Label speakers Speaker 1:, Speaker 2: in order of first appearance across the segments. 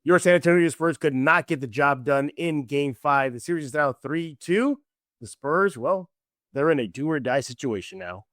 Speaker 1: Your San Antonio Spurs could not get the job done in Game 5. The series is now 3-2. The Spurs, well, they're in a do-or-die situation now.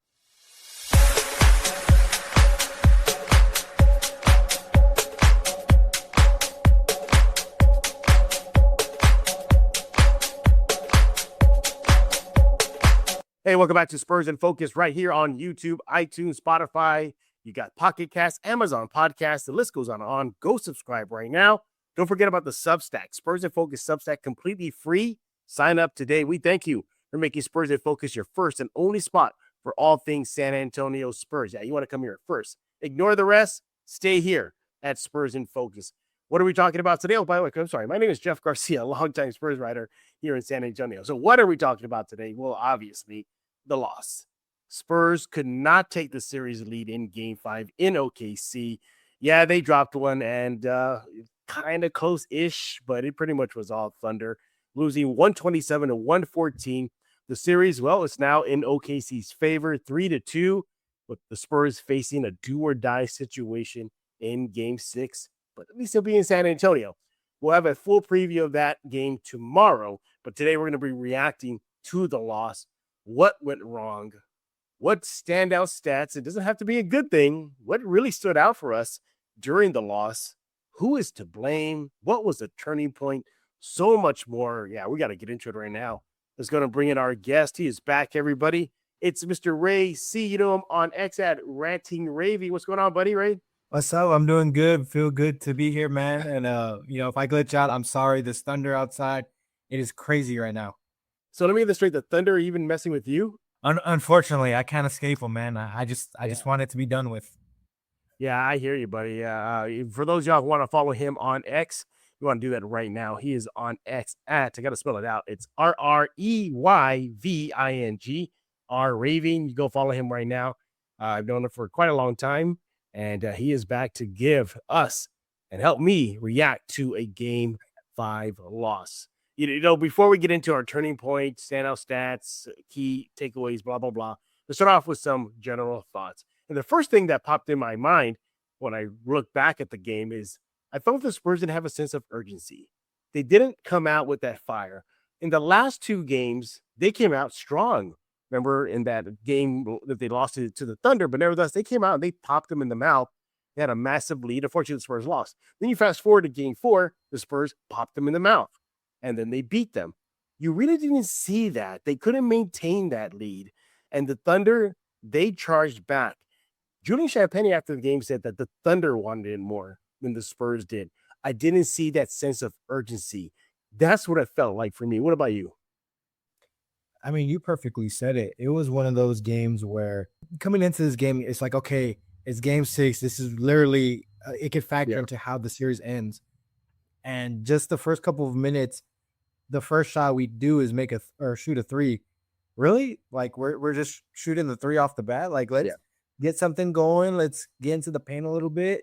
Speaker 1: Hey, welcome back to Spurs in Focus right here on YouTube, iTunes, Spotify. You got Pocket Cast, Amazon Podcasts. The list goes on. Go subscribe right now. Don't forget about the Substack. Spurs in Focus Substack, completely free. Sign up today. We thank you for making Spurs in Focus your first and only spot for all things San Antonio Spurs. Yeah, you want to come here first. Ignore the rest. Stay here at Spurs in Focus. What are we talking about today? Oh, by the way, I'm sorry. My name is Jeff Garcia, longtime Spurs writer here in San Antonio. So what are we talking about today? Well, obviously, the loss. Spurs could not take the series lead in Game 5 in OKC. Yeah, they dropped one and kind of close-ish, but it pretty much was all Thunder, losing 127-114. The series, well, it's now in OKC's favor, 3-2, with the Spurs facing a do-or-die situation in Game 6, but at least it'll be in San Antonio. We'll have a full preview of that game tomorrow, but today we're going to be reacting to the loss. What went wrong? What standout stats? It doesn't have to be a good thing. What really stood out for us during the loss? Who is to blame? What was the turning point? So much more. Yeah, we got to get into it right now. Let's go and bring in our guest. He is back, everybody. It's Mr. Ray C. You know him on X at Ranting Ravy. What's going on, buddy, Ray?
Speaker 2: What's up? I'm doing good. Feel good to be here, man. And if I glitch out, I'm sorry. This thunder outside, it is crazy right now.
Speaker 1: So let me get this straight. The Thunder are even messing with you?
Speaker 2: Unfortunately, I can't escape them, man. I just want it to be done with.
Speaker 1: Yeah, I hear you, buddy. For those of y'all who want to follow him on X, you want to do that right now. He is on X at, I got to spell it out. It's RREYVING, R Raving. You go follow him right now. I've known him for quite a long time, and he is back to give us and help me react to a Game 5 loss. You know, before we get into our turning point, standout stats, key takeaways, blah, blah, blah, let's start off with some general thoughts. And the first thing that popped in my mind when I look back at the game is I felt the Spurs didn't have a sense of urgency. They didn't come out with that fire. In the last two games, they came out strong. Remember in that game that they lost to the Thunder, but nevertheless, they came out and they popped them in the mouth. They had a massive lead. Unfortunately, the Spurs lost. Then you fast forward to Game 4, the Spurs popped them in the mouth. And then they beat them. You really didn't see that. They couldn't maintain that lead. And the Thunder, they charged back. Julian Champagnie after the game said that the Thunder wanted it more than the Spurs did. I didn't see that sense of urgency. That's what it felt like for me. What about you?
Speaker 2: I mean, you perfectly said it. It was one of those games where coming into this game, it's like, okay, it's Game 6. This is literally, it could factor into how the series ends. And just the first couple of minutes, the first shot we do is shoot a three. Really? Like we're just shooting the three off the bat. Like let's get something going. Let's get into the paint a little bit.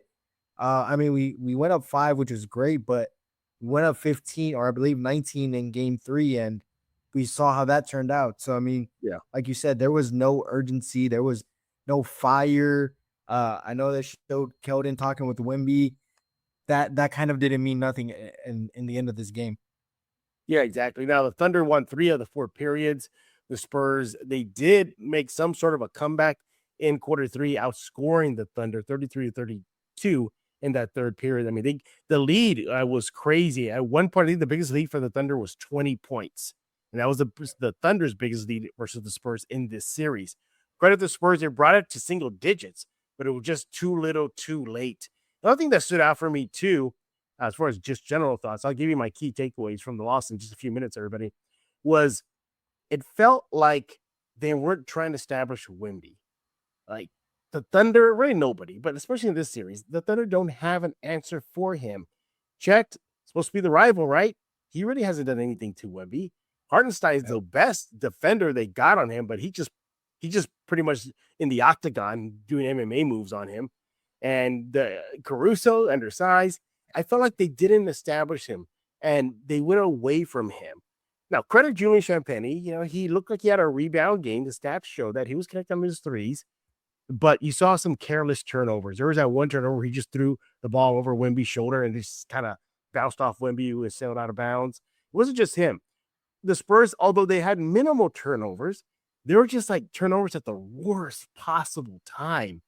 Speaker 2: I mean, we went up 5, which is great, but we went up 15 or I believe 19 in Game 3, and we saw how that turned out. So I mean, like you said, there was no urgency. There was no fire. I know they showed Keldon talking with Wemby. That kind of didn't mean nothing in the end of this game.
Speaker 1: Yeah, exactly. Now, the Thunder won 3 of the 4 periods. The Spurs, they did make some sort of a comeback in quarter 3, outscoring the Thunder 33-32 in that third period. I mean, the lead was crazy. At one point, I think the biggest lead for the Thunder was 20 points. And that was the Thunder's biggest lead versus the Spurs in this series. Credit the Spurs, they brought it to single digits, but it was just too little, too late. Another thing that stood out for me, too, as far as just general thoughts, I'll give you my key takeaways from the loss in just a few minutes, everybody, was it felt like they weren't trying to establish Wemby. Like, the Thunder, really nobody, but especially in this series, the Thunder don't have an answer for him. Checked, supposed to be the rival, right? He really hasn't done anything to Wemby. Hartenstein is the best defender they got on him, but he just pretty much in the octagon doing MMA moves on him. And Caruso, undersized, I felt like they didn't establish him and they went away from him. Now, credit Julian Champagnie. You know, he looked like he had a rebound game. The stats show that he was connecting on his threes, but you saw some careless turnovers. There was that one turnover where he just threw the ball over Wemby's shoulder and just kind of bounced off Wemby, who was sailed out of bounds. It wasn't just him. The Spurs, although they had minimal turnovers, they were just like turnovers at the worst possible time.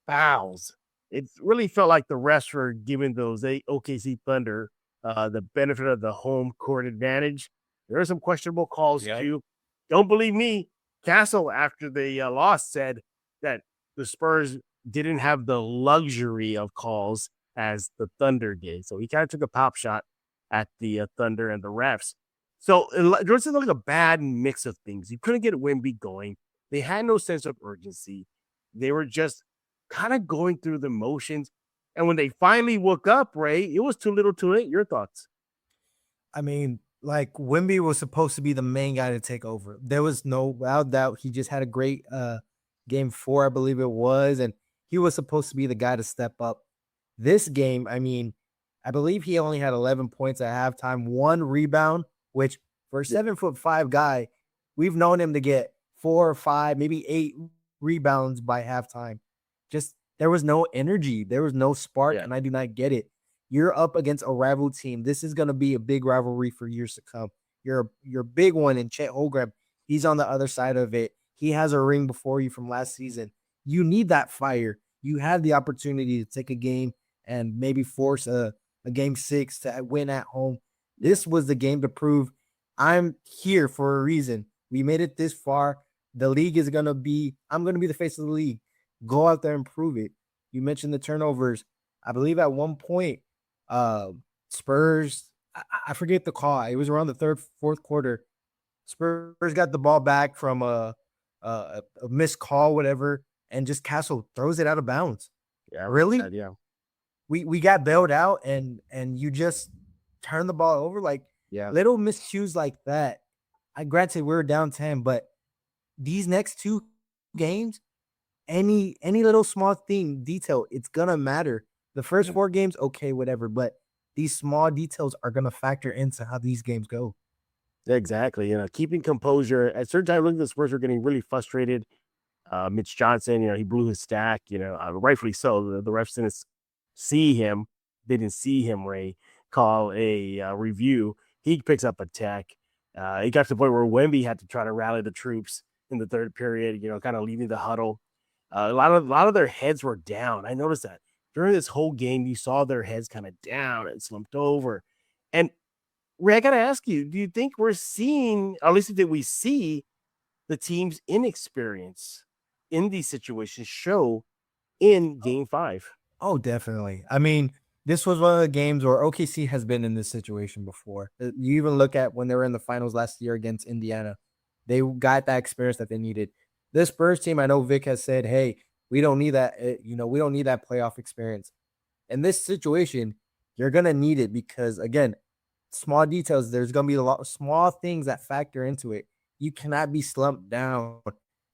Speaker 1: Fouls. It really felt like the refs were giving those OKC Thunder the benefit of the home court advantage. There are some questionable calls too. Don't believe me. Castle, after the loss, said that the Spurs didn't have the luxury of calls as the Thunder did. So he kind of took a pop shot at the Thunder and the refs. So it was like a bad mix of things. You couldn't get Wemby going. They had no sense of urgency. They were just kind of going through the motions. And when they finally woke up, Ray, it was too little too late. Your thoughts?
Speaker 2: I mean, like Wemby was supposed to be the main guy to take over. There was no doubt he just had a great game 4, I believe it was, and he was supposed to be the guy to step up. This game, I mean, I believe he only had 11 points at halftime, 1 rebound, which for a 7'5" guy, we've known him to get 4 or 5, maybe 8 rebounds by halftime. Just there was no energy, there was no spark, and I do not get it. You're up against a rival team. This is going to be a big rivalry for years to come. Your big one in Chet Holmgren, he's on the other side of it. He has a ring before you from last season. You need that fire. You had the opportunity to take a game and maybe force a game 6 to win at home. This was the game to prove I'm here for a reason. We made it this far. The league is going to be – I'm going to be the face of the league. Go out there and prove it. You mentioned the turnovers. I believe at one point, Spurs, I forget the call. It was around the 3rd, 4th quarter. Spurs got the ball back from a missed call, whatever, and just Castle throws it out of bounds.
Speaker 1: Yeah,
Speaker 2: really?
Speaker 1: Yeah.
Speaker 2: We got bailed out, and you just turn the ball over. Like little miscues like that. I granted we were down 10, but these next 2 games, any little small thing, detail, it's gonna matter. The first 4 games, okay, whatever, but these small details are gonna factor into how these games go.
Speaker 1: Exactly. Keeping composure. At certain times, look, the Spurs were getting really frustrated. Mitch Johnson, he blew his stack, rightfully so. The refs didn't see him. They didn't see him, Ray, call a review. He picks up a tech. It got to the point where Wemby had to try to rally the troops in the 3rd period, kind of leaving the huddle. A lot of their heads were down. I noticed that during this whole game, you saw their heads kind of down and slumped over. And Ray, I got to ask you, do you think we're seeing, or at least did we see the team's inexperience in these situations show in game 5?
Speaker 2: Oh, definitely. I mean, this was one of the games where OKC has been in this situation before. You even look at when they were in the finals last year against Indiana. They got that experience that they needed. This Spurs team, I know Vic has said, hey, we don't need that. We don't need that playoff experience. In this situation, you're going to need it because, again, small details, there's going to be a lot of small things that factor into it. You cannot be slumped down.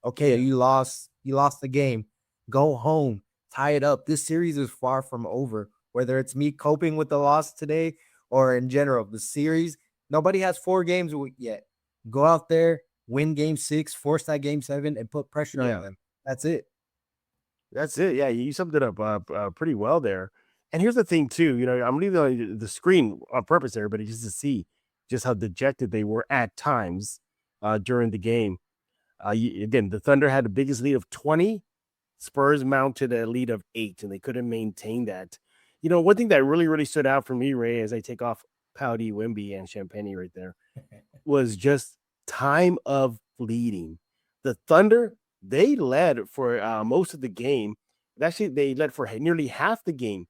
Speaker 2: Okay, you lost the game. Go home. Tie it up. This series is far from over. Whether it's me coping with the loss today or in general, the series, nobody has 4 games yet. Go out there, win game 6, force that game 7, and put pressure on them. That's it.
Speaker 1: That's it. Yeah, you summed it up pretty well there. And here's the thing, too. I'm leaving the screen on purpose, everybody, just to see just how dejected they were at times during the game. Again, the Thunder had the biggest lead of 20. Spurs mounted a lead of 8, and they couldn't maintain that. One thing that really, really stood out for me, Ray, as I take off Pouty, Wemby, and Champagnie right there, was just time of leading. The Thunder, they led for most of the game. Actually, they led for nearly half the game,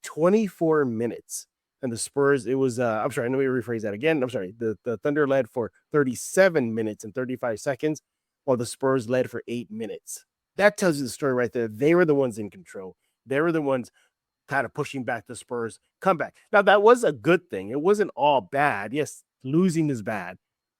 Speaker 1: 24 minutes. And the Spurs, it was, I'm sorry, let me rephrase that again. I'm sorry. The Thunder led for 37 minutes and 35 seconds, while the Spurs led for 8 minutes. That tells you the story right there. They were the ones in control. They were the ones kind of pushing back the Spurs comeback. Now, that was a good thing. It wasn't all bad. Yes, losing is bad,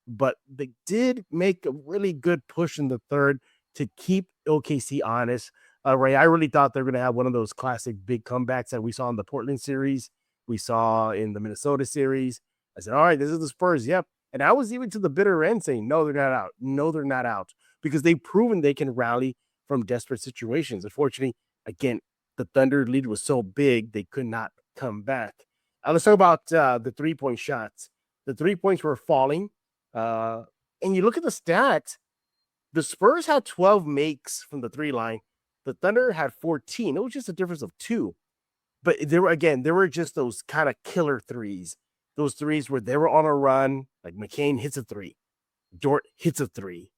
Speaker 1: but they did make a really good push in the 3rd to keep OKC honest. Ray, I really thought they were going to have one of those classic big comebacks that we saw in the Portland series, we saw in the Minnesota series. I said, all right, this is the Spurs. Yep. And I was even to the bitter end saying, no, they're not out. No, they're not out, because they've proven they can rally from desperate situations. Unfortunately, again, the Thunder lead was so big, they could not come back. Let's talk about the 3-point shots. The 3 points were falling. And you look at the stats, the Spurs had 12 makes from the 3 line. The Thunder had 14. It was just a difference of 2. But there were just those kind of killer threes. Those threes where they were on a run, like McCain hits a 3. Dort hits a 3.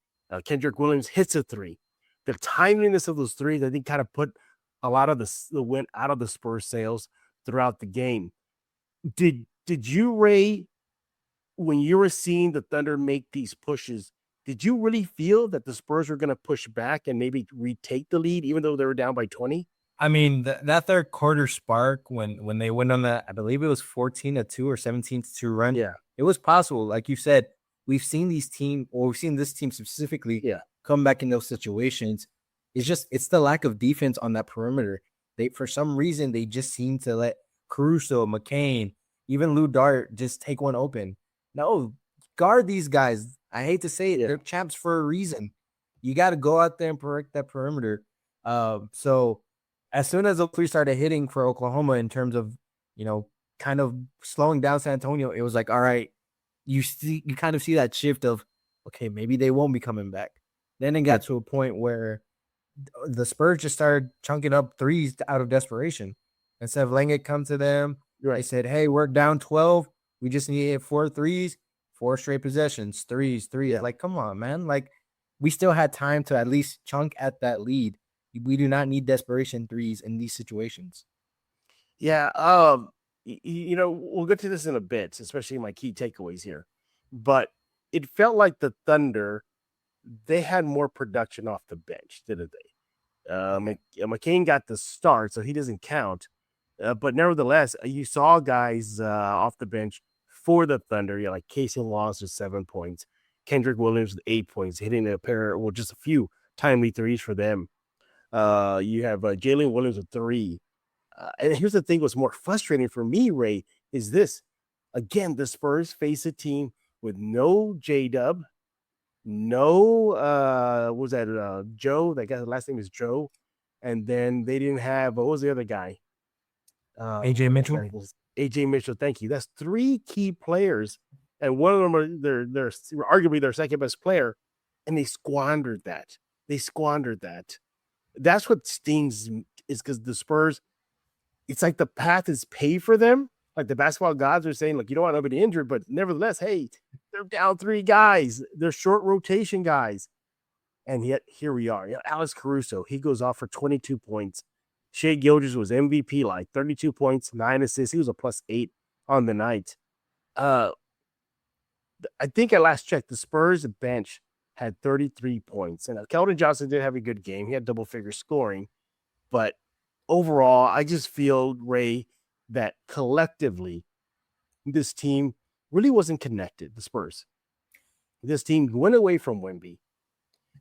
Speaker 1: Kendrick Williams hits a 3. The timeliness of those threes, I think, kind of put a lot of the wind out of the Spurs sails throughout the game. Did you, Ray, when you were seeing the Thunder make these pushes, did you really feel that the Spurs were going to push back and maybe retake the lead, even though they were down by 20?
Speaker 2: I mean, that third quarter spark when they went on the, I believe it was 14-2 or 17-2 run.
Speaker 1: Yeah,
Speaker 2: it was possible. Like you said, we've seen this team specifically come back in those situations. It's the lack of defense on that perimeter. For some reason, they just seem to let Caruso, McCain, even Lou Dart just take one open. No, guard these guys. I hate to say it. They're champs for a reason. You got to go out there and protect that perimeter. So as soon as those three started hitting for Oklahoma in terms of, kind of slowing down San Antonio, it was like, all right, you kind of see that shift of, okay, maybe they won't be coming back. Then it got to a point where the Spurs just started chunking up threes out of desperation. Instead of letting it come to them, they said, hey, we're down 12. We just need to hit 4 threes, 4 straight possessions, threes. Like, come on, man. Like, we still had time to at least chunk at that lead. We do not need desperation threes in these situations.
Speaker 1: Yeah. We'll get to this in a bit, especially my key takeaways here. But it felt like the Thunder, they had more production off the bench, didn't they? McCain got the start, so he doesn't count. But nevertheless, you saw guys off the bench for the Thunder, like Casey Laws with 7 points, Kendrick Williams with 8 points, hitting just a few timely threes for them. You have Jalen Williams with 3. And here's the thing: what's more frustrating for me, Ray, is this. Again, the Spurs face a team with no J-Dub, no what was that Joe? That guy's last name is Joe, and then they didn't have what was the other guy?
Speaker 2: AJ Mitchell.
Speaker 1: AJ Mitchell, thank you. That's 3 key players, and one of them are they're arguably their second best player, and they squandered that. That's what stings, is because the Spurs, it's like the path is paved for them. Like the basketball gods are saying, look, you don't want nobody injured, but nevertheless, hey, they're down 3 guys. They're short rotation guys. And yet here we are. Alex Caruso, he goes off for 22 points. Shai Gilgeous was MVP, like 32 points, 9 assists. He was a +8 on the night. I think at last check, the Spurs bench had 33 points. And Keldon Johnson did have a good game. He had double-figure scoring. But overall, I just feel, Ray, that collectively, this team really wasn't connected, the Spurs. This team went away from Wemby.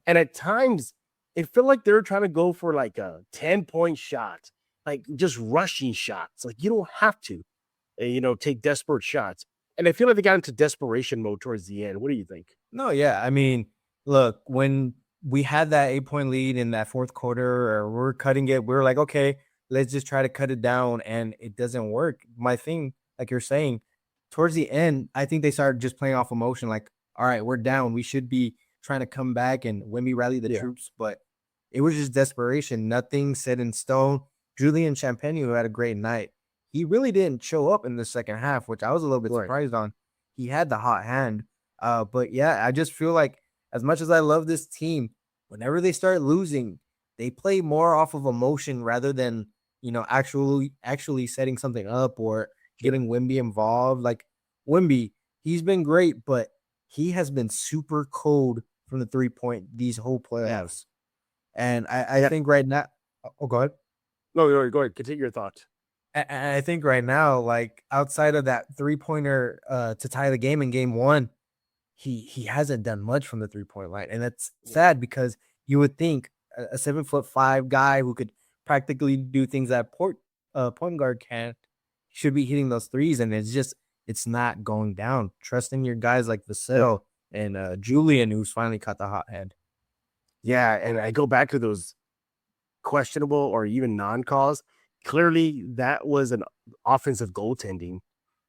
Speaker 1: And at times, it felt like they were trying to go for like a 10-point shot, like just rushing shots. Like you don't have to, take desperate shots. And I feel like they got into desperation mode towards the end. What do you think?
Speaker 2: No, yeah. I mean, look, when we had that 8-point lead in that fourth quarter, or we're cutting it, we were like, okay, let's just try to cut it down, and it doesn't work. My thing, like you're saying, towards the end, I think they started just playing off emotion. Like, all right, we're down. We should be trying to come back and Wemby rally the troops, but it was just desperation. Nothing set in stone. Julian Champagnie, who had a great night, he really didn't show up in the second half, which I was a little bit surprised on. He had the hot hand. But yeah, I just feel like as much as I love this team, whenever they start losing, they play more off of emotion rather than, actually setting something up or getting Wemby involved. Like Wemby, he's been great, but he has been super cold from the 3-point these whole playoffs. And I think right now, go ahead.
Speaker 1: No, go ahead. Continue your thoughts.
Speaker 2: I think right now, like outside of that 3-pointer to tie the game in game 1, he hasn't done much from the 3-point line. And that's sad because you would think a 7'5" guy who could practically do things that point guard can't should be hitting those threes. And it's not going down. Trusting your guys like Vassell and Julian, who's finally caught the hot hand.
Speaker 1: Yeah, and I go back to those questionable or even non-calls. Clearly, that was an offensive goaltending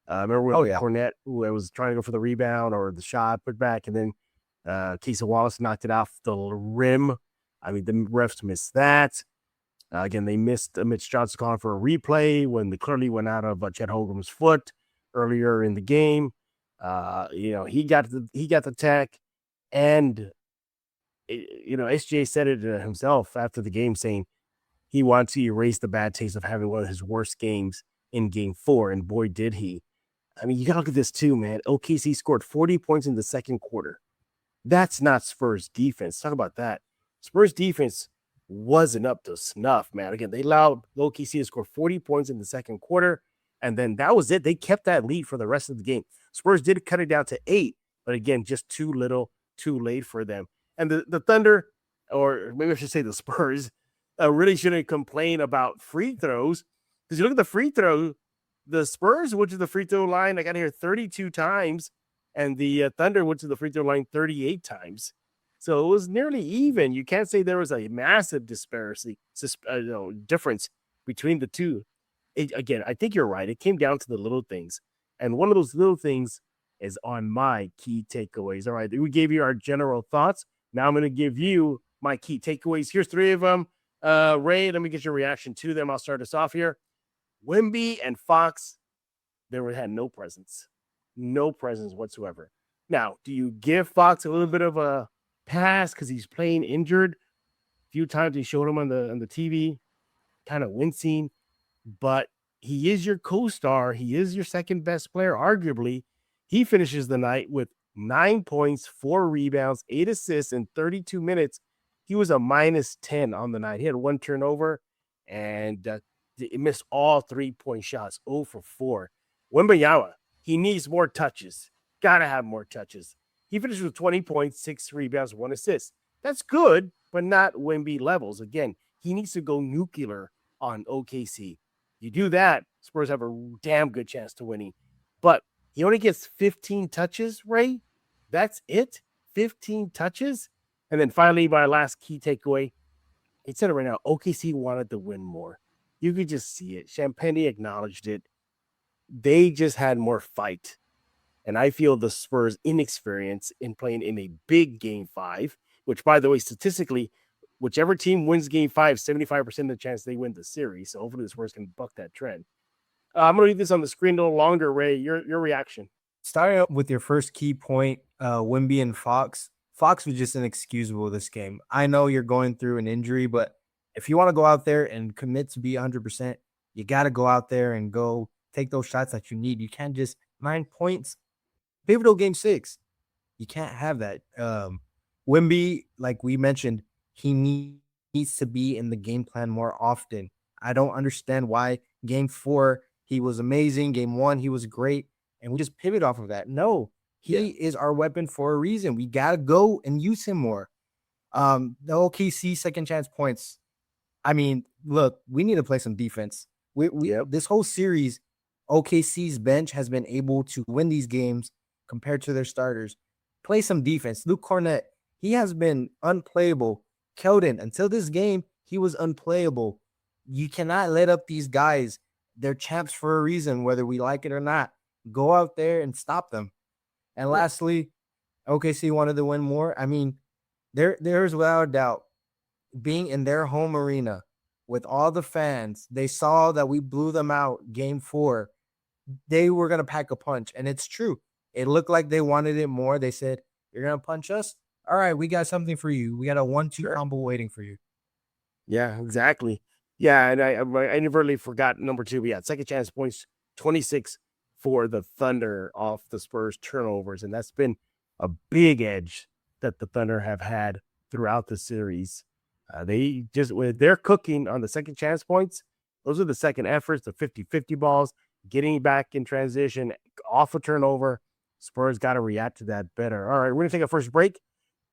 Speaker 1: Remember when
Speaker 2: Oh, yeah.
Speaker 1: Cornette, who was trying to go for the rebound or the shot, put back, and then Keisha Wallace knocked it off the rim. I mean, the refs missed that. Again, they missed Mitch Johnson calling for a replay when the clearly went out of Chet Holmgren's foot earlier in the game. He got the tech, and SGA said it himself after the game, saying he wanted to erase the bad taste of having one of his worst games in Game 4, and boy, did he. I mean, you got to look at this too, man. OKC scored 40 points in the second quarter. That's not Spurs defense. Talk about that. Spurs defense wasn't up to snuff, man. Again, they allowed OKC to score 40 points in the second quarter, and then that was it. They kept that lead for the rest of the game. Spurs did cut it down to 8, but again, just too little, too late for them. And the Thunder, or maybe I should say the Spurs, really shouldn't complain about free throws, because you look at the free throw, the Spurs went to the free throw line, I got here 32 times, and the Thunder went to the free throw line 38 times. So it was nearly even. You can't say there was a massive difference between the two. Again, I think you're right. It came down to the little things. And one of those little things is on my key takeaways. All right, we gave you our general thoughts. Now I'm going to give you my key takeaways. Here's 3 of them. Ray, let me get your reaction to them. I'll start us off here. Wemby and Fox, they had no presence. No presence whatsoever. Now, do you give Fox a little bit of a pass because he's playing injured? A few times they showed him on the TV, kind of wincing, but he is your co-star. He is your second best player, arguably. He finishes the night with 9 points, 4 rebounds, 8 assists in 32 minutes. He was a -10 on the night. He had 1 turnover, and he missed all 3-point shots, 0 for 4. Wembanyama, he needs more touches. Got to have more touches. He finished with 20 points, 6 rebounds, 1 assist. That's good, but not Wemby levels. Again, he needs to go nuclear on OKC. You do that, Spurs have a damn good chance to winning. But he only gets 15 touches, Ray. That's it? 15 touches? And then finally, my last key takeaway, it said it right now, OKC wanted to win more. You could just see it. Champagnie acknowledged it. They just had more fight. And I feel the Spurs' inexperience in playing in a big Game 5, which, by the way, statistically, whichever team wins Game 5, 75% of the chance they win the series. So hopefully the Spurs can buck that trend. I'm going to leave this on the screen a little longer, Ray. Your reaction.
Speaker 2: Starting up with your first key point, Wemby and Fox. Fox was just inexcusable this game. I know you're going through an injury, but if you want to go out there and commit to be 100%, you got to go out there and go take those shots that you need. You can't just 9 points. Pivotal Game 6. You can't have that. Wemby, like we mentioned, he needs to be in the game plan more often. I don't understand why Game 4, he was amazing. Game 1, he was great. And we just pivot off of that. No, he is our weapon for a reason. We got to go and use him more. The OKC second chance points. I mean, look, we need to play some defense. This whole series, OKC's bench has been able to win these games compared to their starters. Play some defense. Luke Cornette, he has been unplayable. Keldon, until this game, he was unplayable. You cannot let up these guys. They're champs for a reason, whether we like it or not. Go out there and stop them. And lastly, OKC wanted to win more. I mean, there's without a doubt, being in their home arena with all the fans, they saw that we blew them out Game 4. They were going to pack a punch, and it's true. It looked like they wanted it more. They said, you're going to punch us? All right, we got something for you. We got a 1-2 combo waiting for you.
Speaker 1: Yeah, exactly. Yeah, and I inadvertently forgot number 2. But yeah, second chance points, 26 for the Thunder off the Spurs turnovers. And that's been a big edge that the Thunder have had throughout the series. They're cooking on the second chance points. Those are the second efforts, the 50-50 balls, getting back in transition, off a turnover. Spurs got to react to that better. All right, we're going to take a first break.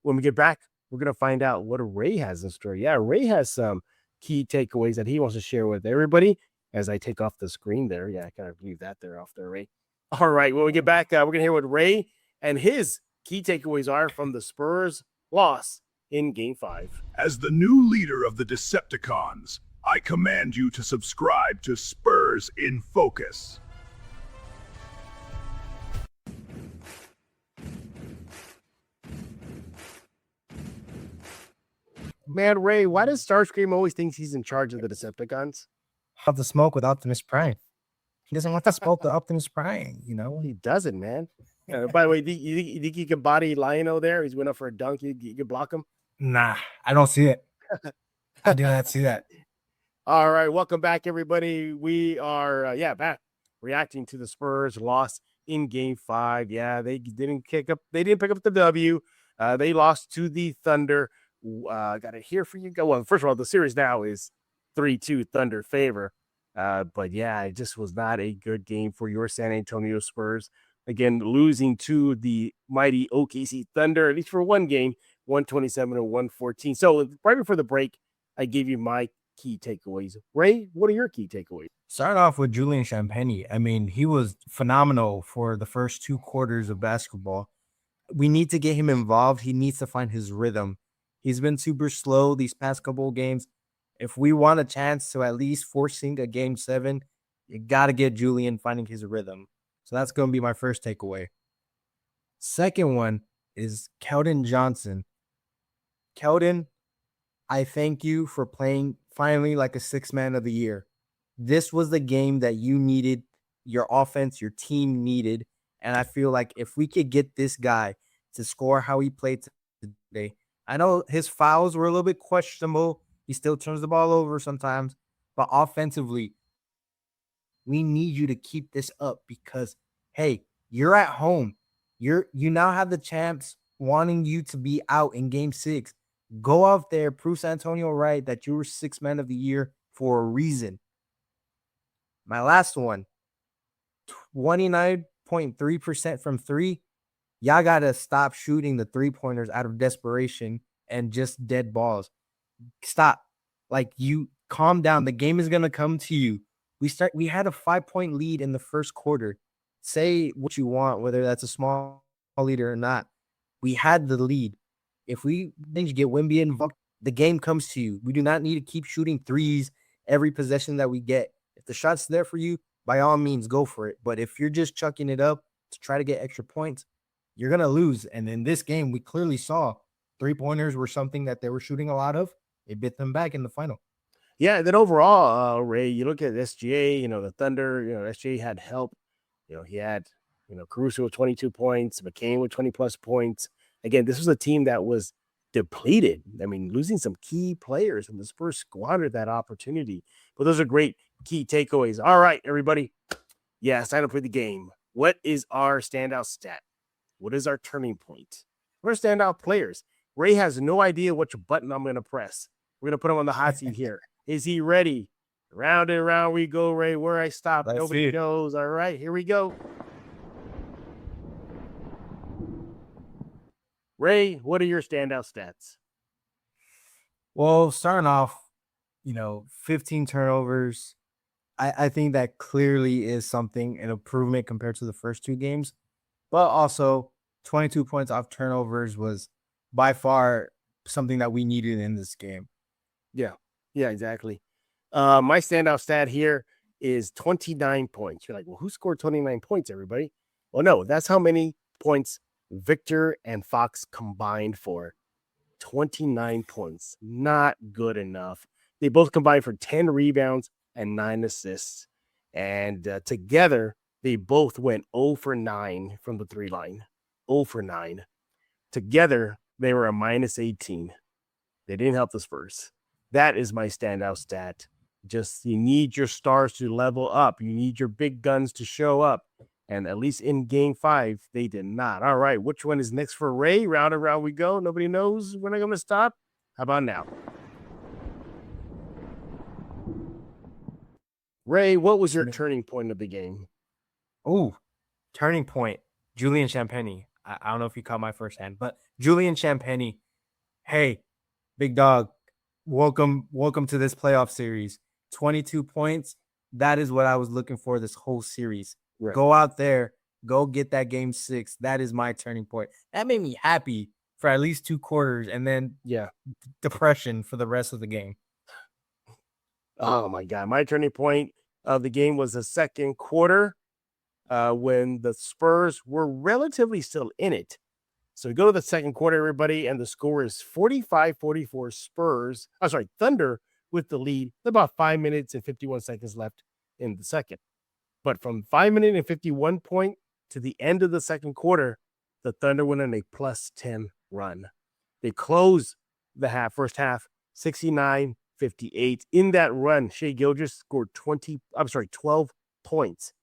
Speaker 1: When we get back, we're going to find out what Ray has in store. Yeah, Ray has some key takeaways that he wants to share with everybody as I take off the screen there. Yeah, I kind of leave that there off there, Ray. All right, when we get back, we're going to hear what Ray and his key takeaways are from the Spurs loss in Game 5.
Speaker 3: As the new leader of the Decepticons, I command you to subscribe to Spurs in Focus.
Speaker 1: Man, Ray, why does Starscream always think he's in charge of the Decepticons?
Speaker 2: Have the smoke with Optimus Prime. He doesn't want to smoke the Optimus Prime, you know?
Speaker 1: He doesn't, man. By the way, you think you can body Lionel there? He's went up for a dunk. You can block him?
Speaker 2: Nah, I don't see it. I do not see that.
Speaker 1: All right, welcome back, everybody. We are, back reacting to the Spurs loss in Game 5. Yeah, they didn't pick up the W. They lost to the Thunder. Got to hear from you. Well, first of all, the series now is 3-2 Thunder favor. But yeah, it just was not a good game for your San Antonio Spurs. Again, losing to the mighty OKC Thunder, at least for one game, 127 and 114. So right before the break, I gave you my key takeaways. Ray, what are your key takeaways?
Speaker 2: Start off with Julian Champagnie. I mean, he was phenomenal for the first 2 quarters of basketball. We need to get him involved. He needs to find his rhythm. He's been super slow these past couple of games. If we want a chance to at least forcing a Game 7, you got to get Julian finding his rhythm. So that's going to be my first takeaway. Second one is Keldon Johnson. Keldon, I thank you for playing finally like a 6th man of the year. This was the game that you needed, your offense, your team needed. And I feel like if we could get this guy to score how he played today, I know his fouls were a little bit questionable. He still turns the ball over sometimes. But offensively, we need you to keep this up because, hey, you're at home. You now have the champs wanting you to be out in Game 6. Go out there, prove San Antonio right that you were 6th man of the year for a reason. My last one, 29.3% from 3. Y'all got to stop shooting the 3-pointers out of desperation and just dead balls. Stop. Like, you calm down. The game is going to come to you. We had a 5-point lead in the first quarter. Say what you want, whether that's a small lead or not. We had the lead. If we get Wemby involved, the game comes to you. We do not need to keep shooting threes every possession that we get. If the shot's there for you, by all means, go for it. But if you're just chucking it up to try to get extra points, you're going to lose. And in this game, we clearly saw 3-pointers were something that they were shooting a lot of. It bit them back in the final.
Speaker 1: Yeah, then overall, Ray, you look at SGA, the Thunder, SGA had help. He had, Caruso with 22 points, McCain with 20-plus points. Again, this was a team that was depleted. I mean, losing some key players, and the Spurs squandered that opportunity. But those are great key takeaways. All right, everybody. Yeah, sign up for the game. What is our standout stat? What is our turning point? What are standout players? Ray has no idea which button I'm going to press. We're going to put him on the hot seat here. Is he ready? Round and round we go, Ray. Where I stop, nobody knows. All right, here we go. Ray, what are your standout stats?
Speaker 2: Well, starting off, 15 turnovers. I think that clearly is something, an improvement compared to the first 2 games. But also, 22 points off turnovers was by far something that we needed in this game.
Speaker 1: Yeah, exactly. My standout stat here is 29 points. You're like, well, who scored 29 points, everybody? Well, no, that's how many points Victor and Fox combined for. 29 points. Not good enough. They both combined for 10 rebounds and 9 assists. And together, they both went 0 for 9 from the 3 line. 0 for 9. Together, they were a minus 18. They didn't help the Spurs. That is my standout stat. Just, you need your stars to level up. You need your big guns to show up. And at least in Game 5, they did not. All right, which one is next for Ray? Round and round we go. Nobody knows when I'm going to stop. How about now? Ray, what was your turning point of the game?
Speaker 2: Oh, turning point. Julian Champagnie. I don't know if you caught my first hand, but Julian Champagnie. Hey, big dog. Welcome to this playoff series. 22 points. That is what I was looking for this whole series. Right. Go out there. Go get that Game 6. That is my turning point. That made me happy for at least 2 quarters, and then depression for the rest of the game.
Speaker 1: Oh, my God. My turning point of the game was the second quarter when the Spurs were relatively still in it. So we go to the second quarter, everybody, and the score is 45-44 Spurs. I'm sorry, Thunder with the lead. About 5 minutes and 51 seconds left in the second. But from 5 minutes and 51 point to the end of the second quarter, the Thunder went on a +10 run. They closed the first half 69-58. In that run, Shai Gilgeous scored 12 points.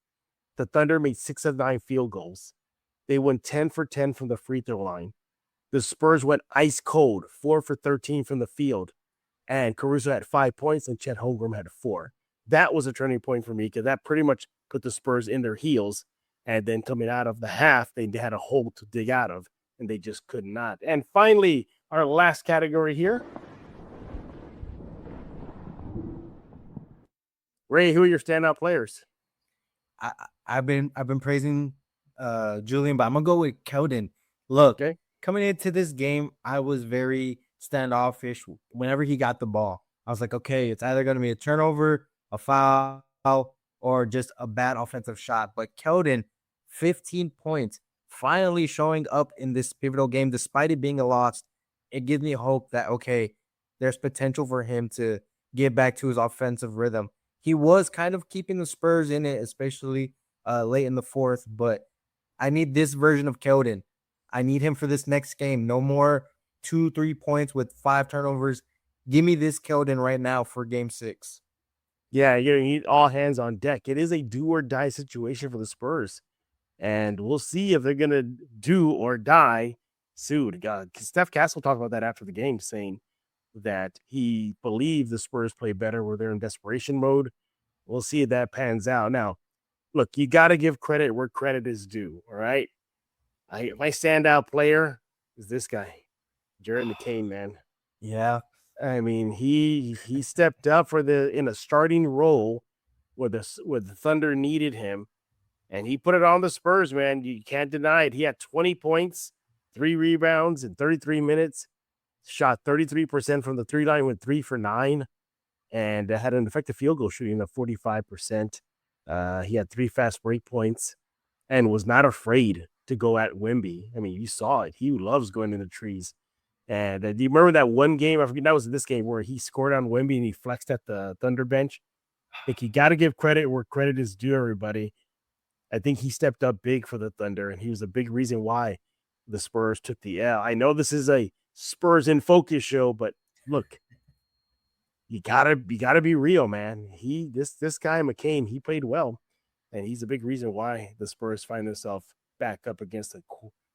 Speaker 1: The Thunder made 6 of 9 field goals. They went 10 for 10 from the free throw line. The Spurs went ice cold, 4 for 13 from the field. And Caruso had 5 points and Chet Holmgren had 4. That was a turning point for me because that pretty much put the Spurs in their heels. And then coming out of the half, they had a hole to dig out of, and they just could not. And finally, our last category here. Ray, who are your standout players?
Speaker 2: I've been praising Julian, but I'm gonna go with Keldon. Look,
Speaker 1: Okay.
Speaker 2: Coming into this game, I was very standoffish whenever he got the ball. I was like, okay, it's either gonna be a turnover, a foul, or just a bad offensive shot. But Keldon, 15 points, finally showing up in this pivotal game, despite it being a loss. It gives me hope that, okay, there's potential for him to get back to his offensive rhythm. He was kind of keeping the Spurs in it, especially late in the fourth, but I need this version of Keldon. I need him for this next game. No more 2-3 points with 5 turnovers. Give me this Keldon right now for game 6.
Speaker 1: Yeah, you need all hands on deck. It is a do or die situation for the Spurs. And we'll see if they're going to do or die soon. Steph Castle talked about that after the game, saying that he believed the Spurs play better where they're in desperation mode. We'll see if that pans out. Now, look, you got to give credit where credit is due, all right? My standout player is this guy, Jared McCain, man.
Speaker 2: Yeah.
Speaker 1: I mean, he stepped up in a starting role where the Thunder needed him, and he put it on the Spurs, man. You can't deny it. He had 20 points, 3 rebounds in 33 minutes, shot 33% from the 3-line, went 3 for 9, and had an effective field goal shooting of 45%. He had 3 fast break points and was not afraid to go at Wemby. I mean, you saw it. He loves going in the trees. And do you remember that one game? I forget, that was this game where he scored on Wemby and he flexed at the Thunder bench. I think you got to give credit where credit is due, everybody. I think he stepped up big for the Thunder, and he was a big reason why the Spurs took the L. I know this is a Spurs in Focus show, but look, you gotta be real, man. This guy McCain, he played well, and he's a big reason why the Spurs find themselves back up against the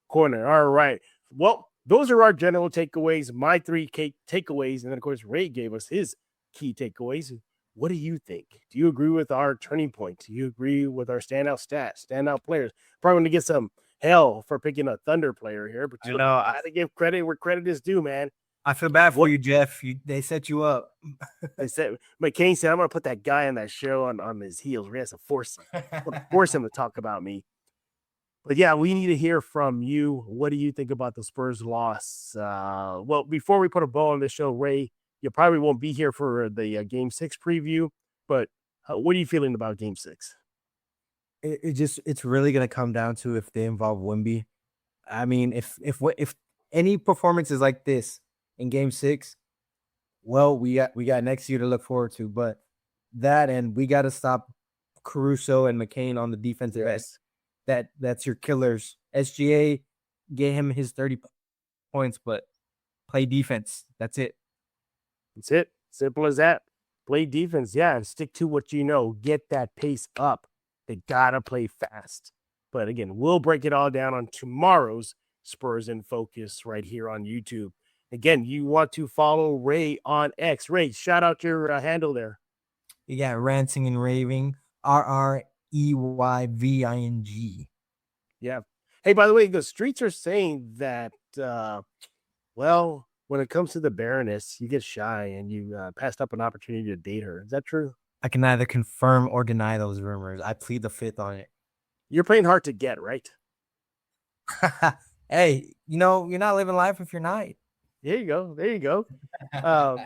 Speaker 1: corner. All right, well, those are our general takeaways, my 3 takeaways, and then of course Ray gave us his key takeaways. What do you think? Do you agree with our turning point? Do you agree with our standout stats, standout players? Probably going to get some hell for picking a Thunder player here, but I got to give credit where credit is due, man.
Speaker 2: I feel bad for you, Jeff. They set you up.
Speaker 1: They said McCain said, "I'm going to put that guy on that show on his heels. We have to force him to talk about me." But yeah, we need to hear from you. What do you think about the Spurs loss? Well, before we put a bow on this show, Ray, you probably won't be here for the Game 6 preview, but what are you feeling about Game 6?
Speaker 2: It's really going to come down to if they involve Wemby. I mean, if any performance is like this in Game 6, well, we got next year to look forward to. But that, and we got to stop Caruso and McCain on the defensive end. That's your killers. SGA gave him his 30 points, but play defense. That's it.
Speaker 1: That's it. Simple as that. Play defense, yeah, and stick to what you know. Get that pace up. They gotta play fast. But again, we'll break it all down on tomorrow's Spurs in Focus right here on YouTube. Again, you want to follow Ray on X. Ray, shout out your handle there.
Speaker 2: You got ranting and raving. RREYVING.
Speaker 1: Yeah. Hey, by the way, the streets are saying that, well, when it comes to the Baroness, you get shy and you passed up an opportunity to date her. Is that true?
Speaker 2: I can neither confirm or deny those rumors. I plead the fifth on it.
Speaker 1: You're playing hard to get, right?
Speaker 2: Hey, you're not living life if you're not.
Speaker 1: There you go. There you go. By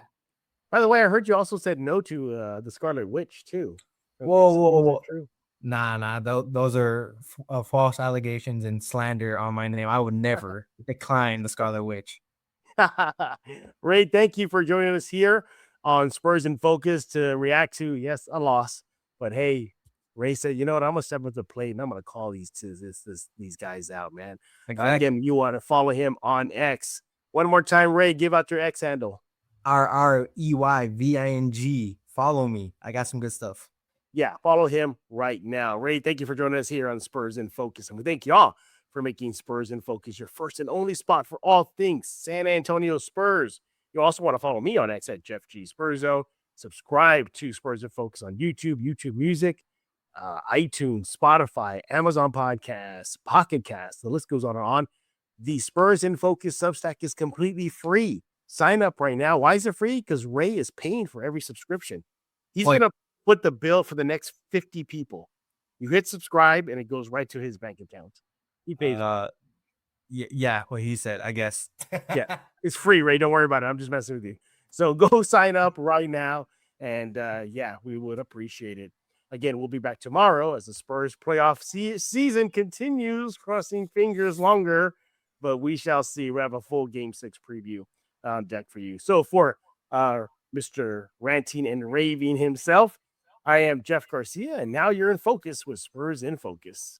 Speaker 1: the way, I heard you also said no to the Scarlet Witch, too.
Speaker 2: Whoa.
Speaker 1: True?
Speaker 2: Nah. Those are false allegations and slander on my name. I would never decline the Scarlet Witch.
Speaker 1: Ray, thank you for joining us here on Spurs in Focus to react to, yes, a loss. But hey, Ray said, you know what? I'm going to step up the plate and I'm going to call these guys out, man. Again, you want to follow him on X. One more time, Ray, give out your X handle.
Speaker 2: RREYVING. Follow me. I got some good stuff.
Speaker 1: Yeah, follow him right now. Ray, thank you for joining us here on Spurs in Focus. And we thank you all for making Spurs in Focus your first and only spot for all things San Antonio Spurs. You also want to follow me on X at Jeff G. Spurzo. Subscribe to Spurs in Focus on YouTube, YouTube Music, iTunes, Spotify, Amazon Podcasts, Pocket Casts. The list goes on and on. The Spurs in Focus Substack is completely free. Sign up right now. Why is it free? Because Ray is paying for every subscription. He's going to put the bill for the next 50 people. You hit subscribe and it goes right to his bank account. He pays.
Speaker 2: Yeah, what he said, I guess.
Speaker 1: Yeah, it's free, Ray. Don't worry about it. I'm just messing with you. So go sign up right now. And yeah, we would appreciate it. Again, we'll be back tomorrow as the Spurs playoff season continues, crossing fingers longer, but we shall see. We have a full Game 6 preview on deck for you. So for Mr. Ranting and Raving himself, I am Jeff Garcia, and now you're in focus with Spurs in Focus.